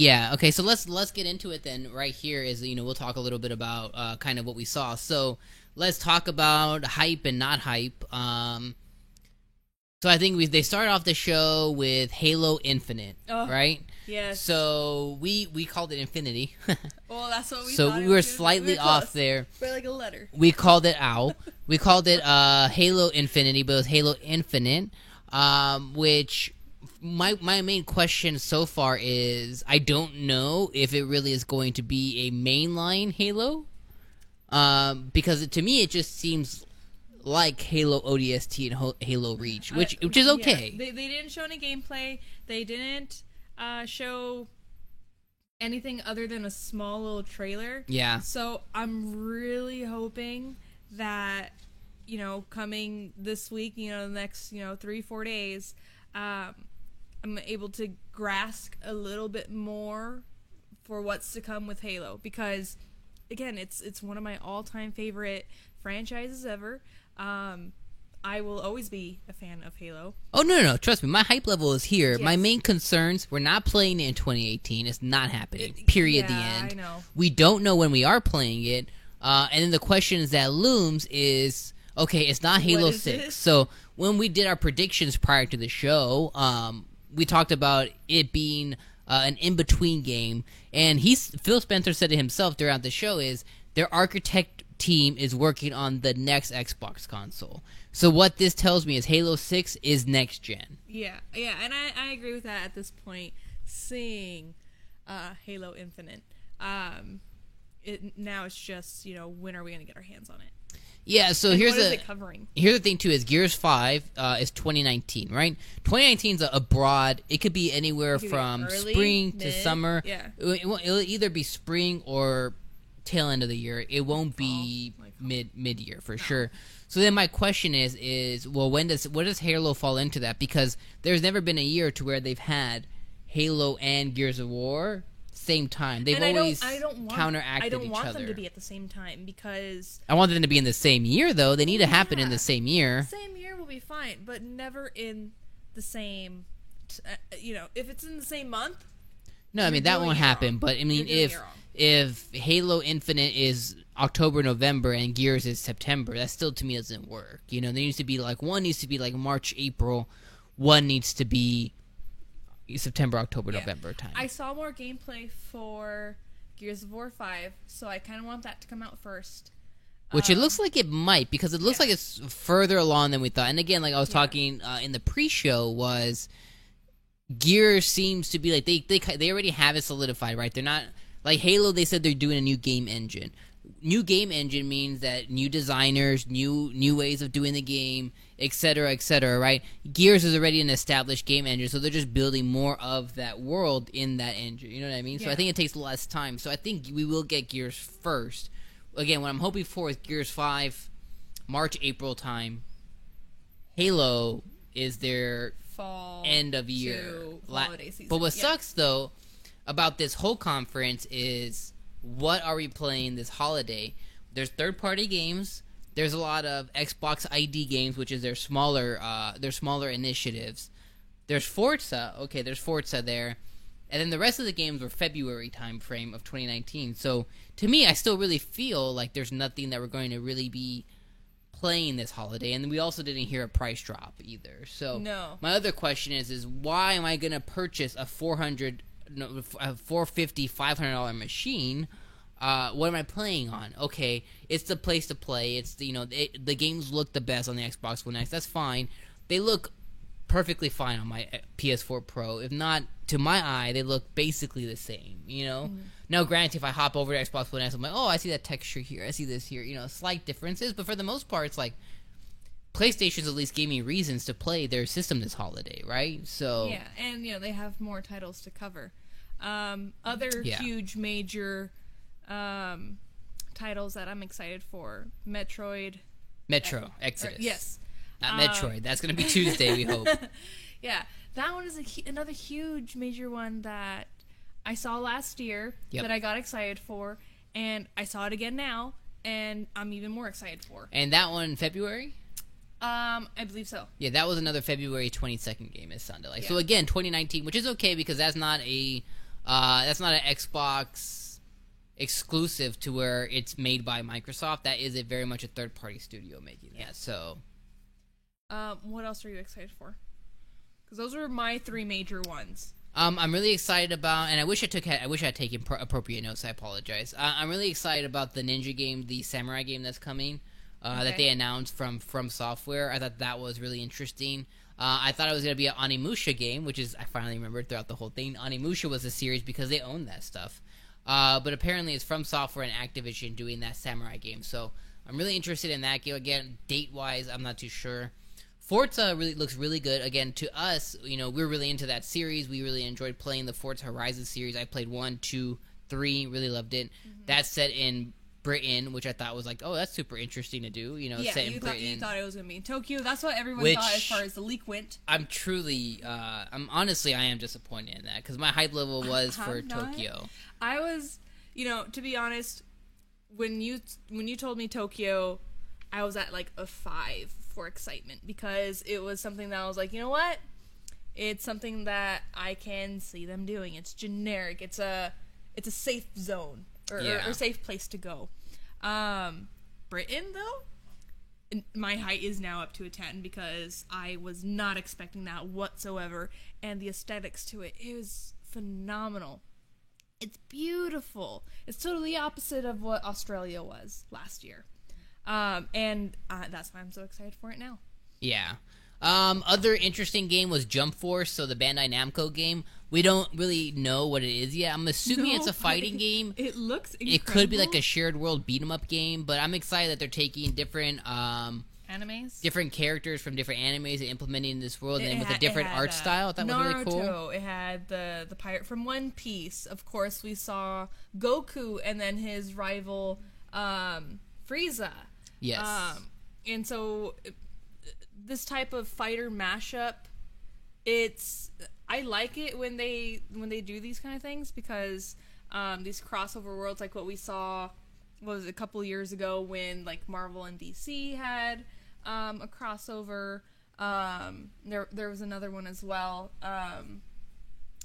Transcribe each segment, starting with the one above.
Yeah. Okay. So let's get into it then. Right here is we'll talk a little bit about kind of what we saw. So let's talk about hype and not hype. So I think they started off the show with Halo Infinite, right? Yes. So we called it Infinity. Well, that's what we so thought. we were slightly off there. By like a letter. We called it We called it Halo Infinity, but it was Halo Infinite, which my main question so far is I don't know if it really is going to be a mainline Halo, because to me it just seems like Halo ODST and Halo Reach, which is okay. Yeah. They didn't show any gameplay. They didn't show anything other than a small little trailer. Yeah. So I'm really hoping that coming this week, the next 3-4 days, I'm able to grasp a little bit more for what's to come with Halo, because again, it's one of my all-time favorite franchises ever. I will always be a fan of Halo. Oh, no. Trust me. My hype level is here. Yes. My main concerns, we're not playing it in 2018. It's not happening. Period. The end. I know. We don't know when we are playing it. And then the question that looms is, okay, it's not Halo 6. So when we did our predictions prior to the show, we talked about it being an in-between game. And Phil Spencer said it himself throughout the show is their architect team is working on the next Xbox console. So what this tells me is Halo 6 is next gen. Yeah, and I agree with that at this point. Seeing Halo Infinite, now it's just when are we going to get our hands on it? Yeah, so what is it covering? Here's the thing too: is Gears 5 is 2019, right? 2019 is a broad. It could be anywhere from early, spring mid, to summer. Yeah, it'll either be spring or tail end of the year. It won't be mid year for sure. So then my question is well, what does Halo fall into that? Because there's never been a year to where they've had Halo and Gears of War same time. They've always counteracted each other. I don't want them to be at the same time, because I want them to be in the same year, though. They need to happen in the same year. Same year will be fine, but never in the same. If it's in the same month. No, I mean that won't happen. But I mean, if Halo Infinite is October, November, and Gears is September, that still to me doesn't work. There needs to be one needs to be like March, April, one needs to be September, October, November time. I saw more gameplay for Gears of War 5, so I kind of want that to come out first. Which it looks like it might, because it looks like it's further along than we thought. And again, like I was talking in the pre-show, was Gears seems to be like they already have it solidified, right? They're not like Halo. They said they're doing a new game engine. New game engine means that new designers, new ways of doing the game, etc., right? Gears is already an established game engine, so they're just building more of that world in that engine. You know what I mean? So I think it takes less time. So I think we will get Gears first. Again, what I'm hoping for is Gears 5, March, April time. Halo is their fall end of year holiday season. But what sucks though about this whole conference is, what are we playing this holiday? There's third-party games. There's a lot of Xbox ID games, which is their smaller initiatives. There's Forza. Okay, there's Forza there. And then the rest of the games were February time frame of 2019. So to me, I still really feel like there's nothing that we're going to really be playing this holiday. And we also didn't hear a price drop either. So my other question is why am I going to purchase a $450, $500 machine? What am I playing on? Okay, it's the place to play. It's the games look the best on the Xbox One X. That's fine. They look perfectly fine on my PS4 Pro. If not, to my eye, they look basically the same. Now, granted, if I hop over to Xbox One X, I'm like, oh, I see that texture here. I see this here. Slight differences, but for the most part, it's like PlayStation's at least gave me reasons to play their system this holiday, right? So yeah, and they have more titles to cover. Other huge major titles that I'm excited for: Metro Exodus. Yes, not Metroid. That's gonna be Tuesday, we hope. Yeah, that one is another huge major one that I saw last year that I got excited for, and I saw it again now, and I'm even more excited for. And that one, February? I believe so. Yeah, that was another February 22nd game. It sounded like. So again, 2019, which is okay because that's not a That's not an Xbox exclusive to where it's made by Microsoft. That is very much a third-party studio making that. So, what else are you excited for? Because those are my 3 major ones. I'm really excited about, and I wish I had taken appropriate notes. I apologize. I'm really excited about the ninja game, the samurai game that's coming. That they announced from Software. I thought that was really interesting. I thought it was going to be an Onimusha game, which is, I finally remembered throughout the whole thing. Onimusha was a series because they own that stuff. But apparently it's from Software and Activision doing that samurai game. So I'm really interested in that game. Again, date-wise, I'm not too sure. Forza looks really good. Again, to us, we're really into that series. We really enjoyed playing the Forza Horizon series. I played 1, 2, 3, really loved it. Mm-hmm. That's set in Britain, which I thought was like, oh, that's super interesting to do. Set in Britain. You thought it was gonna be in Tokyo. That's what everyone thought as far as the leak went. I'm truly, I am disappointed in that because my hype level was for Tokyo. I was, to be honest, when you told me Tokyo, I was at like a 5 for excitement because it was something that I was like, you know what? It's something that I can see them doing. It's generic. It's a safe zone. Or safe place to go. Britain, though, my height is now up to a 10 because I was not expecting that whatsoever. And the aesthetics to it is phenomenal. It's beautiful. It's totally opposite of what Australia was last year. And that's why I'm so excited for it now. Yeah. Other interesting game was Jump Force, so the Bandai Namco game. We don't really know what it is yet. I'm assuming it's a fighting game. It looks incredible. It could be like a shared world beat 'em up game, but I'm excited that they're taking different animes, different characters from different animes and implementing in this world, and with a different art style. That was really cool. It had the pirate from One Piece. Of course, we saw Goku and then his rival Frieza. Yes. And so this type of fighter mashup, I like it when they do these kind of things because these crossover worlds, like what we saw was a couple years ago when like Marvel and DC had a crossover. There was another one as well.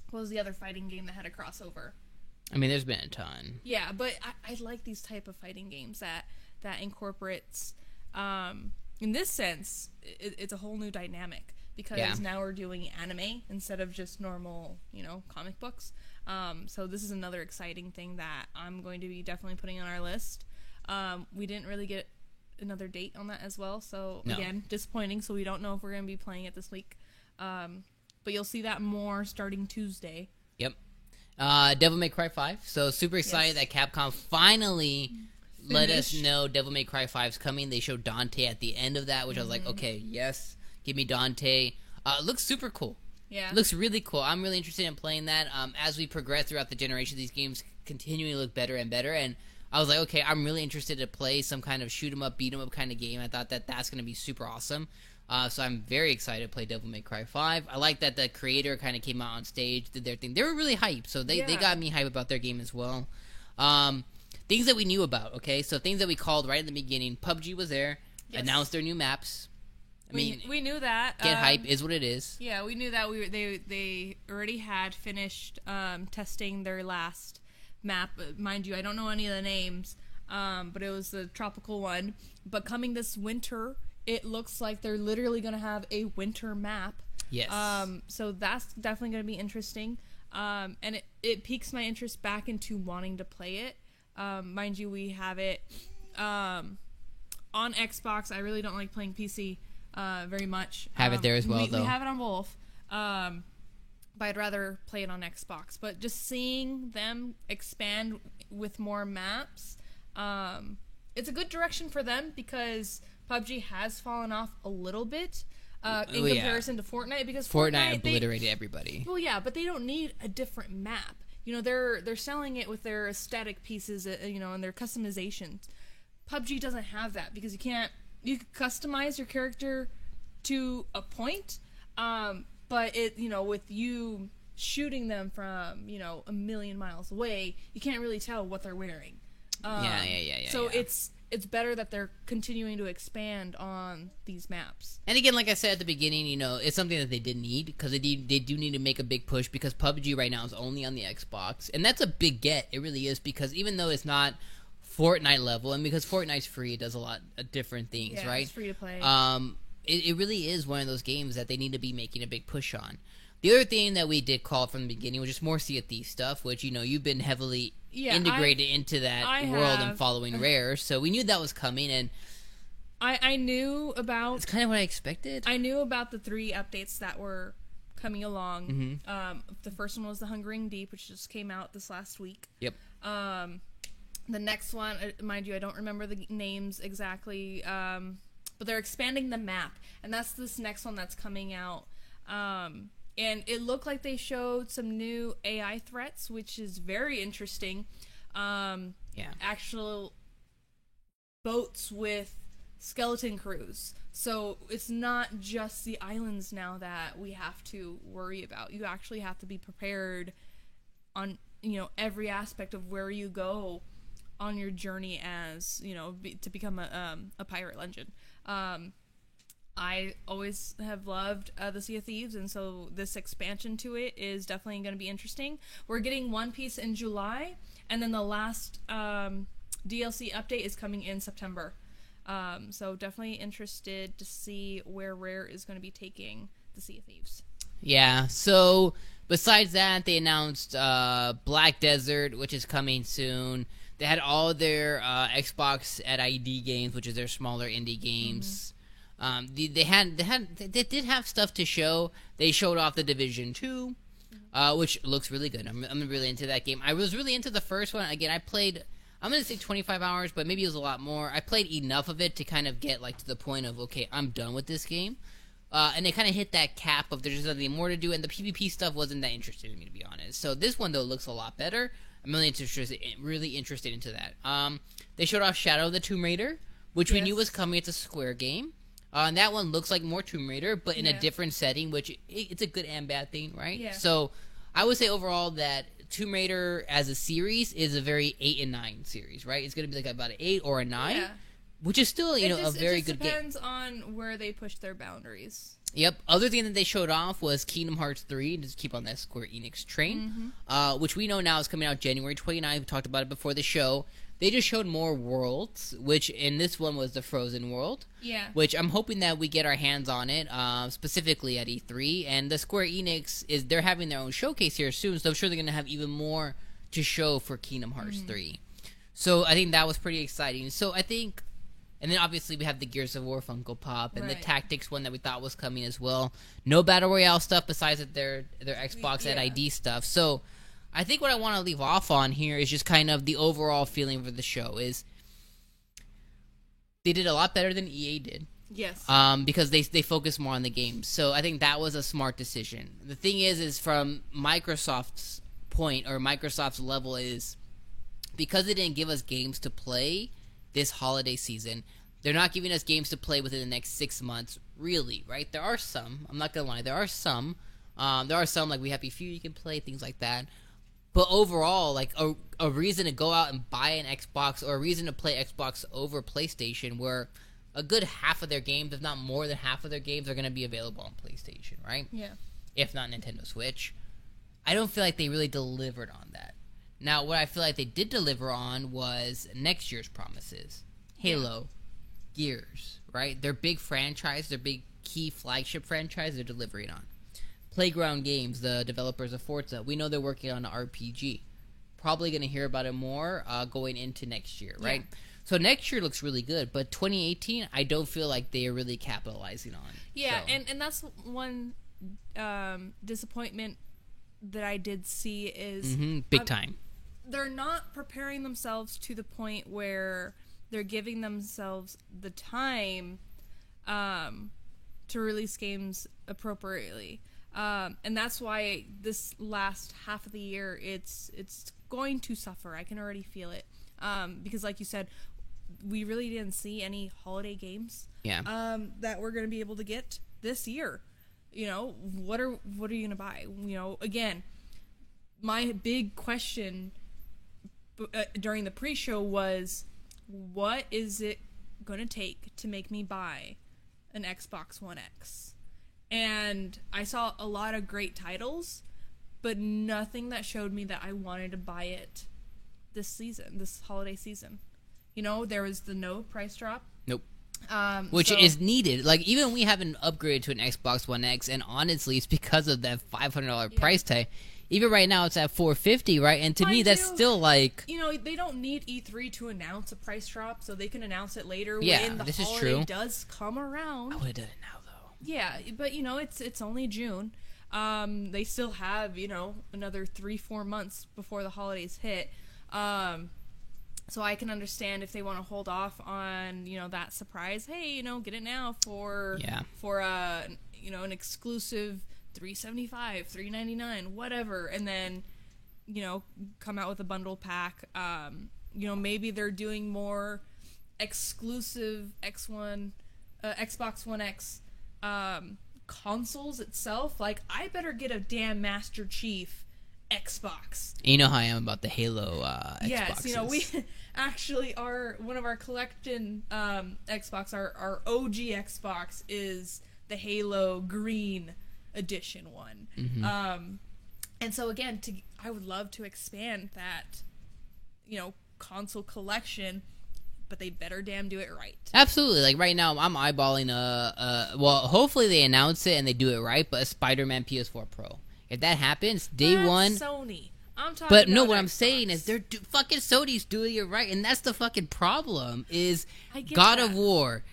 What was the other fighting game that had a crossover? I mean, there's been a ton. Yeah, but I like these type of fighting games that incorporates. In this sense, it's a whole new dynamic because now we're doing anime instead of just normal, comic books. So this is another exciting thing that I'm going to be definitely putting on our list. We didn't really get another date on that as well. So again, disappointing. So we don't know if we're going to be playing it this week. But you'll see that more starting Tuesday. Yep. Devil May Cry 5. So super excited that Capcom finally let us know Devil May Cry 5 is coming. They showed Dante at the end of that, which I was like, okay, yes, give me Dante. It looks super cool. Yeah. It looks really cool. I'm really interested in playing that. As we progress throughout the generation, these games continually look better and better. And I was like, okay, I'm really interested to play some kind of shoot 'em up, beat 'em up kind of game. I thought that's going to be super awesome. So I'm very excited to play Devil May Cry 5. I like that the creator kind of came out on stage, did their thing. They were really hyped, so they got me hyped about their game as well. Things that we knew about, okay? So things that we called right in the beginning. PUBG was there, announced their new maps. We knew that. Get hype is what it is. Yeah, we knew that. They already had finished testing their last map. Mind you, I don't know any of the names, but it was the tropical one. But coming this winter, it looks like they're literally going to have a winter map. Yes. So that's definitely going to be interesting. And it piques my interest back into wanting to play it. Mind you, we have it on Xbox. I really don't like playing PC very much. Have it there as well, though. We have it on both. But I'd rather play it on Xbox. But just seeing them expand with more maps, it's a good direction for them because PUBG has fallen off a little bit in comparison to Fortnite because Fortnite obliterated everybody. Well, yeah, but they don't need a different map. They're selling it with their aesthetic pieces, and their customizations. PUBG doesn't have that because you can customize your character to a point, but with you shooting them from, a million miles away, you can't really tell what they're wearing. So it's better that they're continuing to expand on these maps. And again, like I said at the beginning, it's something that they did need, because they do need to make a big push, because PUBG right now is only on the Xbox, and that's a big get. It really is, because even though it's not Fortnite level, and because Fortnite's free, it does a lot of different things, right? It's free to play. It really is one of those games that they need to be making a big push on. The other thing that we did call from the beginning was just more Sea of Thieves stuff, which, you've been heavily integrated into that world and following Rare, so we knew that was coming, and I knew about... It's kind of what I expected. I knew about the 3 updates that were coming along. The first one was the Hungering Deep, which just came out this last week. Yep. The next one, mind you, I don't remember the names exactly, but they're expanding the map, and that's this next one that's coming out. And it looked like they showed some new AI threats, which is very interesting. Actual boats with skeleton crews. So it's not just the islands now that we have to worry about. You actually have to be prepared on, every aspect of where you go on your journey as, to become a pirate legend. I always have loved the Sea of Thieves, and so this expansion to it is definitely going to be interesting. We're getting One Piece in July, and then the last DLC update is coming in September. So definitely interested to see where Rare is going to be taking the Sea of Thieves. Yeah, so besides that, they announced Black Desert, which is coming soon. They had all their Xbox at ID games, which is their smaller indie games. They did have stuff to show. They showed off the Division 2, which looks really good. I'm really into that game. I was really into the first one. Again, I played, I'm going to say 25 hours, but maybe it was a lot more. I played enough of it to kind of get to the point of, okay, I'm done with this game. And they kind of hit that cap of there's just nothing more to do, and the PvP stuff wasn't that interesting to me, to be honest. So this one, though, looks a lot better. I'm really interested into that. They showed off Shadow of the Tomb Raider, which we knew was coming. It's a Square game. And that one looks like more Tomb Raider, but in a different setting, which it's a good and bad thing, right? Yeah. So I would say overall that Tomb Raider as a series is a very 8 and 9 series, right? It's going to be about an 8 or a 9, which is still, a very good game. It depends on where they push their boundaries. Yep. Other thing that they showed off was Kingdom Hearts 3, just keep on that Square Enix train, which we know now is coming out January 29th. We talked about it before the show. They just showed more worlds, which in this one was the Frozen world. Yeah. Which I'm hoping that we get our hands on it, specifically at E3. And the Square Enix, they're having their own showcase here soon, so I'm sure they're going to have even more to show for Kingdom Hearts 3. So I think that was pretty exciting. So I think, and then obviously we have the Gears of War Funko Pop and the Tactics one that we thought was coming as well. No Battle Royale stuff besides their Xbox at ID stuff. So I think what I want to leave off on here is just kind of the overall feeling for the show is they did a lot better than EA did. Yes. Because they focus more on the games. So I think that was a smart decision. The thing is from Microsoft's point or Microsoft's level is because they didn't give us games to play this holiday season, they're not giving us games to play within the next 6 months, really, right? There are some. I'm not going to lie. There are some. Like We Happy Few you can play, things like that. But overall, a reason to go out and buy an Xbox or a reason to play Xbox over PlayStation where a good half of their games, if not more than half of their games, are going to be available on PlayStation, right? Yeah. If not Nintendo Switch. I don't feel like they really delivered on that. Now, what I feel like they did deliver on was next year's promises. Halo, Gears, right? Their big franchise, their big key flagship franchise they're delivering on. Playground Games, the developers of Forza, we know they're working on an RPG. Probably going to hear about it more going into next year, right? Yeah. So next year looks really good, but 2018, I don't feel like they are really capitalizing on. Yeah, so. and that's one disappointment that I did see is... big time. They're not preparing themselves to the point where they're giving themselves the time to release games appropriately. And that's why this last half of the year, it's going to suffer. I can already feel it. Because like you said, we really didn't see any holiday games that we're going to be able to get this year. What are you going to buy? Again, my big question during the pre-show was, what is it gonna take to make me buy an Xbox One X? And I saw a lot of great titles, but nothing that showed me that I wanted to buy it this holiday season. You know, there was the no price drop. Nope. Which so- is needed. Like, even we haven't upgraded to an Xbox One X, and honestly, it's because of that $500 price tag. Even right now, it's at $450, right? And to me, Mind that's you, still like... You know, they don't need E3 to announce a price drop, so they can announce it later Yeah, when the this is holiday true. does come around. I would have done it now, though. Yeah, but you know, it's only June. They still have, you know, another 3-4 months before the holidays hit. So I can understand if they want to hold off on, you know, that surprise. Hey, you know, get it now for you know, an exclusive $375, $399, whatever, and then, you know, come out with a bundle pack. You know, maybe they're doing more exclusive Xbox One X consoles itself. Like, I better get a damn Master Chief Xbox. You know how I am about the Halo Xboxes. Yes, you know, we actually are one of our collection Xbox, our OG Xbox is the Halo Green Edition one. Mm-hmm. And so again, I would love to expand that, you know, console collection, but they better damn do it right. Absolutely. Like, right now, I'm eyeballing well, hopefully they announce it and they do it right, but a Spider-Man PS4 Pro. If that happens, day That's one... Sony. I'm talking But no, about what I'm Xbox. saying is fucking Sony's doing it right, and that's the fucking problem. Is I get God that. of War,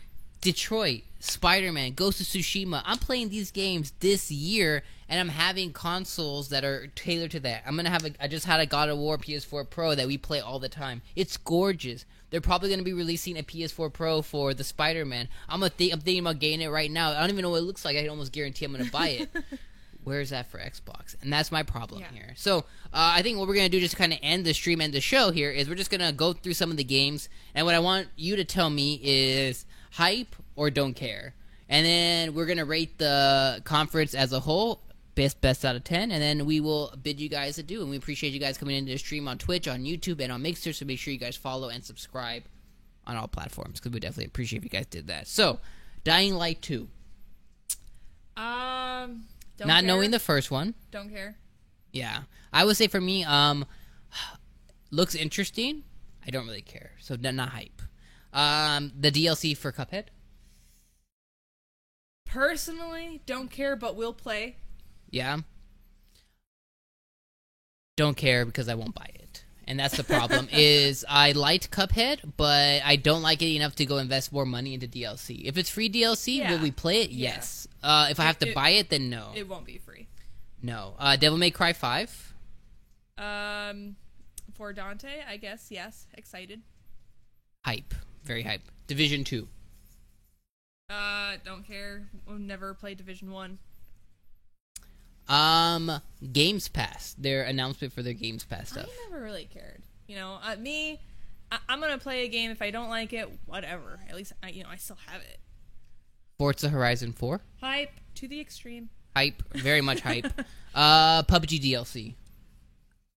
Detroit, Spider-Man, Ghost of Tsushima. I'm playing these games this year, and I'm having consoles that are tailored to that. I'm gonna have I just had a God of War PS4 Pro that we play all the time. It's gorgeous. They're probably gonna be releasing a PS4 Pro for the Spider-Man. I'm thinking about getting it right now. I don't even know what it looks like. I can almost guarantee I'm gonna buy it. Where's that for Xbox? And that's my problem here. So I think what we're going to do just to kind of end the stream and the show here is we're just going to go through some of the games. And what I want you to tell me is hype or don't care. And then we're going to rate the conference as a whole, best out of 10. And then we will bid you guys adieu. And we appreciate you guys coming into the stream on Twitch, on YouTube, and on Mixer. So make sure you guys follow and subscribe on all platforms, because we definitely appreciate if you guys did that. So, Dying Light 2. Don't Not care. knowing the first one. Don't care. Yeah, I would say for me, looks interesting. I don't really care, so not hype. The DLC for Cuphead. Personally, don't care, but will play. Yeah. Don't care because I won't buy it, and that's the problem. Is I liked Cuphead, but I don't like it enough to go invest more money into DLC. If it's free DLC, Yeah. will we play it? Yeah. Yes. If I have to buy it, then no. It won't be free. No. Devil May Cry 5. For Dante, I guess, yes. Excited. Hype. Very hype. Division 2. Don't care. Will never play Division 1. Games Pass. Their announcement for their Games Pass stuff. I never really cared. You know, I'm gonna play a game. If I don't like it, whatever. At least, I still have it. Forza Horizon 4. Hype to the extreme. Hype. Very much hype. PUBG DLC.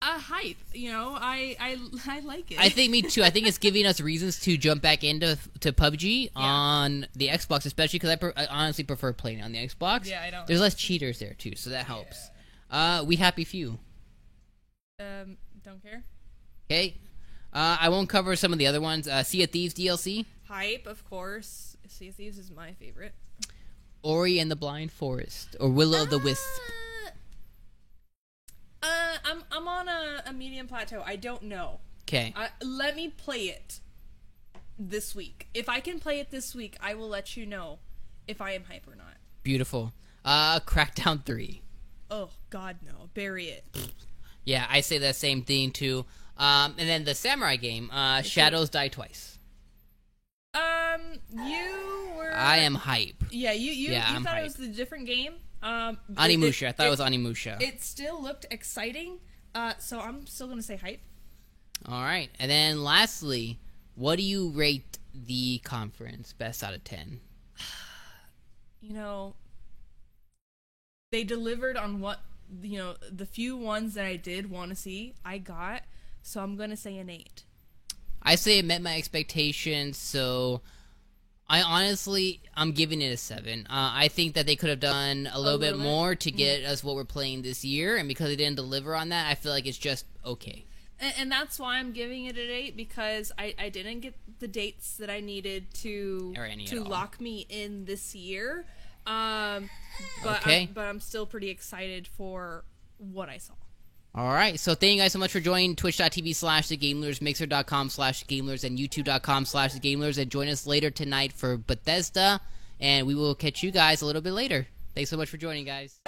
Hype. You know, I like it. I think me too. I think it's giving us reasons to jump back into PUBG on the Xbox, especially because I honestly prefer playing on the Xbox. Yeah, I don't. There's less cheaters there too, so that helps. We Happy Few. Don't care. Okay. I won't cover some of the other ones. Sea of Thieves DLC. Hype, of course. Sea of Thieves is my favorite. Ori and the Blind Forest, or Will of the Wisp. I'm on a medium plateau. I don't know. Okay. Let me play it this week. If I can play it this week, I will let you know if I am hype or not. Beautiful. Crackdown 3. Oh, God, no. Bury it. Yeah, I say that same thing too. And then the samurai game, Shadows Die Twice. You were... I am hype. Yeah, you I'm thought hype. it was a different game. Animusha. I thought it was Animusha. It still looked exciting, so I'm still going to say hype. All right. And then lastly, what do you rate the conference best out of 10? You know, they delivered on what, you know, the few ones that I did want to see, I got, so I'm going to say an 8. I say it met my expectations, so I'm giving it a 7. I think that they could have done a little bit more to get us what we're playing this year, and because they didn't deliver on that, I feel like it's just okay. And that's why I'm giving it an 8, because I didn't get the dates that I needed to lock me in this year. But I'm still pretty excited for what I saw. All right, so thank you guys so much for joining twitch.tv/thegamelers, mixer.com/thegamelers, and youtube.com/thegamelers, and join us later tonight for Bethesda, and we will catch you guys a little bit later. Thanks so much for joining, guys.